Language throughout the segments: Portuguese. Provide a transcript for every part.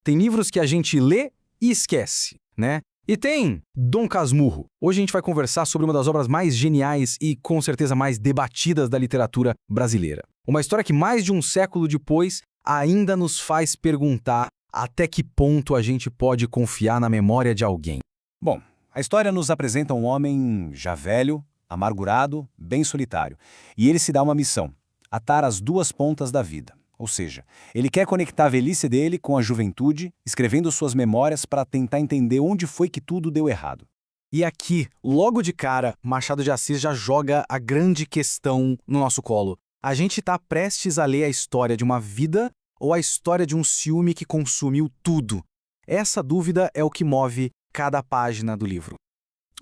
Tem livros que a gente lê e esquece, né? E tem Dom Casmurro. Hoje a gente vai conversar sobre uma das obras mais geniais e, com certeza, mais debatidas da literatura brasileira. Uma história que mais de um século depois ainda nos faz perguntar até que ponto a gente pode confiar na memória de alguém. Bom, a história nos apresenta um homem já velho, amargurado, bem solitário. E ele se dá uma missão: atar as duas pontas da vida. Ou seja, ele quer conectar a velhice dele com a juventude, escrevendo suas memórias para tentar entender onde foi que tudo deu errado. E aqui, logo de cara, Machado de Assis já joga a grande questão no nosso colo. A gente está prestes a ler a história de uma vida ou a história de um ciúme que consumiu tudo? Essa dúvida é o que move cada página do livro.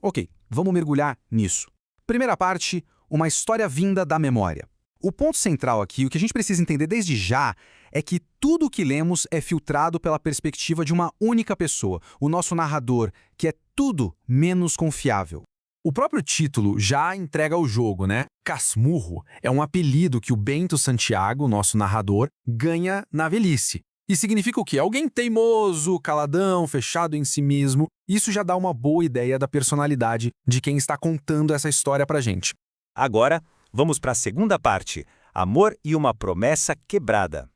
Ok, vamos mergulhar nisso. Primeira parte, uma história vinda da memória. O ponto central aqui, o que a gente precisa entender desde já, é que tudo o que lemos é filtrado pela perspectiva de uma única pessoa, o nosso narrador, que é tudo menos confiável. O próprio título já entrega o jogo, né? Casmurro é um apelido que o Bento Santiago, nosso narrador, ganha na velhice. E significa o quê? Alguém teimoso, caladão, fechado em si mesmo. Isso já dá uma boa ideia da personalidade de quem está contando essa história pra gente. Agora, vamos para a segunda parte: Amor e uma promessa quebrada.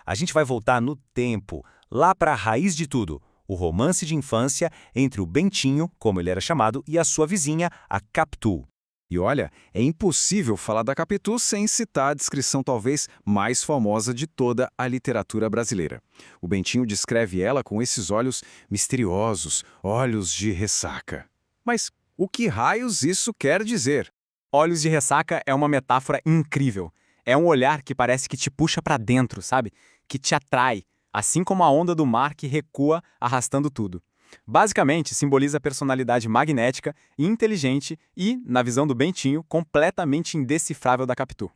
A gente vai voltar no tempo, lá para a raiz de tudo, o romance de infância entre o Bentinho, como ele era chamado, e a sua vizinha, a Capitu. E olha, é impossível falar da Capitu sem citar a descrição talvez mais famosa de toda a literatura brasileira. O Bentinho descreve ela com esses olhos misteriosos, olhos de ressaca. Mas o que raios isso quer dizer? Olhos de ressaca é uma metáfora incrível. É um olhar que parece que te puxa para dentro, sabe? Que te atrai, assim como a onda do mar que recua arrastando tudo. Basicamente, simboliza a personalidade magnética e inteligente e, na visão do Bentinho, completamente indecifrável da Capitu.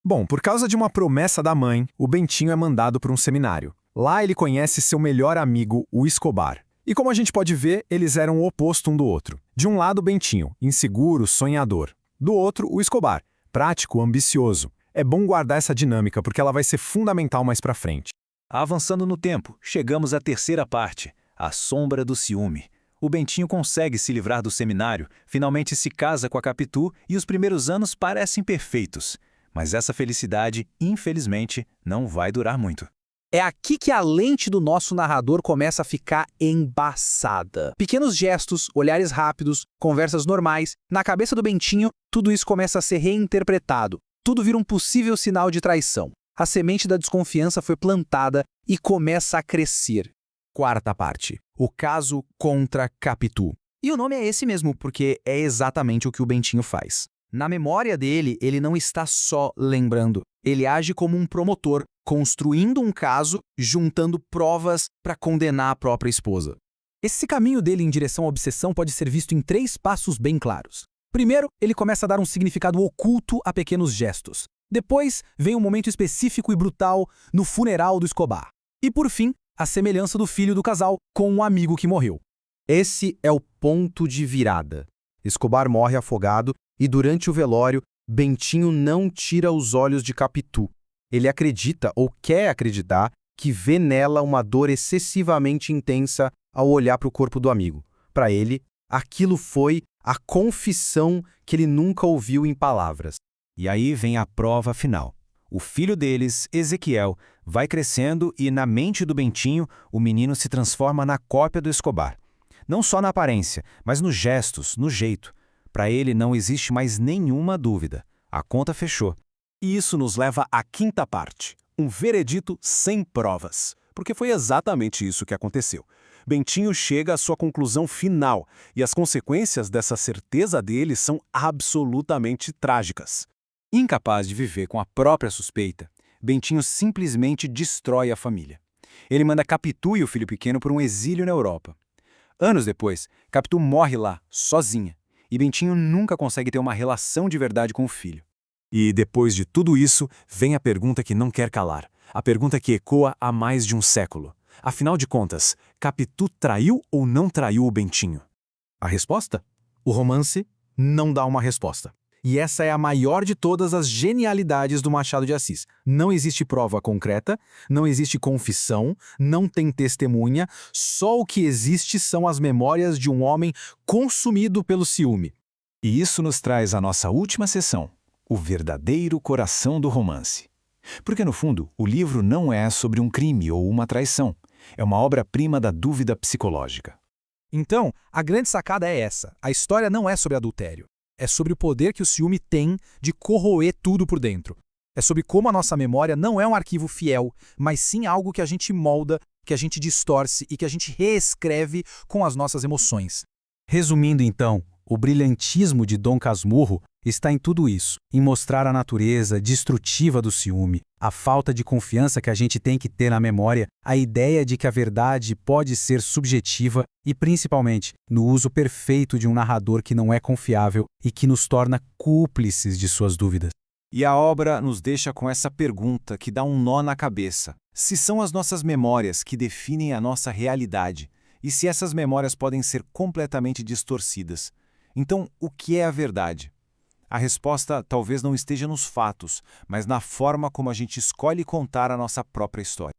Bom, por causa de uma promessa da mãe, o Bentinho é mandado para um seminário. Lá ele conhece seu melhor amigo, o Escobar. E como a gente pode ver, eles eram o oposto um do outro. De um lado, o Bentinho, inseguro, sonhador. Do outro, o Escobar, prático, ambicioso. É bom guardar essa dinâmica porque ela vai ser fundamental mais pra frente. Avançando no tempo, chegamos à terceira parte: A Sombra do Ciúme. O Bentinho consegue se livrar do seminário, finalmente se casa com a Capitu e os primeiros anos parecem perfeitos. Mas essa felicidade, infelizmente, não vai durar muito. É aqui que a lente do nosso narrador começa a ficar embaçada. Pequenos gestos, olhares rápidos, conversas normais. Na cabeça do Bentinho, tudo isso começa a ser reinterpretado. Tudo vira um possível sinal de traição. A semente da desconfiança foi plantada e começa a crescer. Quarta parte. O caso contra Capitu. E o nome é esse mesmo, porque é exatamente o que o Bentinho faz. Na memória dele, ele não está só lembrando. Ele age como um promotor, construindo um caso, juntando provas para condenar a própria esposa. Esse caminho dele em direção à obsessão pode ser visto em 3 passos bem claros. Primeiro, ele começa a dar um significado oculto a pequenos gestos. Depois, vem um momento específico e brutal no funeral do Escobar. E por fim, a semelhança do filho do casal com um amigo que morreu. Esse é o ponto de virada. Escobar morre afogado e durante o velório, Bentinho não tira os olhos de Capitu. Ele acredita ou quer acreditar que vê nela uma dor excessivamente intensa ao olhar para o corpo do amigo. Para ele, aquilo foi a confissão que ele nunca ouviu em palavras. E aí vem a prova final. O filho deles, Ezequiel, vai crescendo e, na mente do Bentinho, o menino se transforma na cópia do Escobar. Não só na aparência, mas nos gestos, no jeito. Para ele não existe mais nenhuma dúvida. A conta fechou. E isso nos leva à quinta parte, um veredito sem provas. Porque foi exatamente isso que aconteceu. Bentinho chega à sua conclusão final, e as consequências dessa certeza dele são absolutamente trágicas. Incapaz de viver com a própria suspeita, Bentinho simplesmente destrói a família. Ele manda Capitu e o filho pequeno para um exílio na Europa. Anos depois, Capitu morre lá, sozinha, e Bentinho nunca consegue ter uma relação de verdade com o filho. E depois de tudo isso, vem a pergunta que não quer calar. A pergunta que ecoa há mais de um século. Afinal de contas, Capitu traiu ou não traiu o Bentinho? A resposta? O romance não dá uma resposta. E essa é a maior de todas as genialidades do Machado de Assis. Não existe prova concreta, não existe confissão, não tem testemunha, só o que existe são as memórias de um homem consumido pelo ciúme. E isso nos traz à nossa última sessão, o verdadeiro coração do romance. Porque, no fundo, o livro não é sobre um crime ou uma traição. É uma obra-prima da dúvida psicológica. Então, a grande sacada é essa. A história não é sobre adultério. É sobre o poder que o ciúme tem de corroer tudo por dentro. É sobre como a nossa memória não é um arquivo fiel, mas sim algo que a gente molda, que a gente distorce e que a gente reescreve com as nossas emoções. Resumindo então, o brilhantismo de Dom Casmurro está em tudo isso, em mostrar a natureza destrutiva do ciúme, a falta de confiança que a gente tem que ter na memória, a ideia de que a verdade pode ser subjetiva e, principalmente, no uso perfeito de um narrador que não é confiável e que nos torna cúmplices de suas dúvidas. E a obra nos deixa com essa pergunta que dá um nó na cabeça. Se são as nossas memórias que definem a nossa realidade, e se essas memórias podem ser completamente distorcidas, então o que é a verdade? A resposta talvez não esteja nos fatos, mas na forma como a gente escolhe contar a nossa própria história.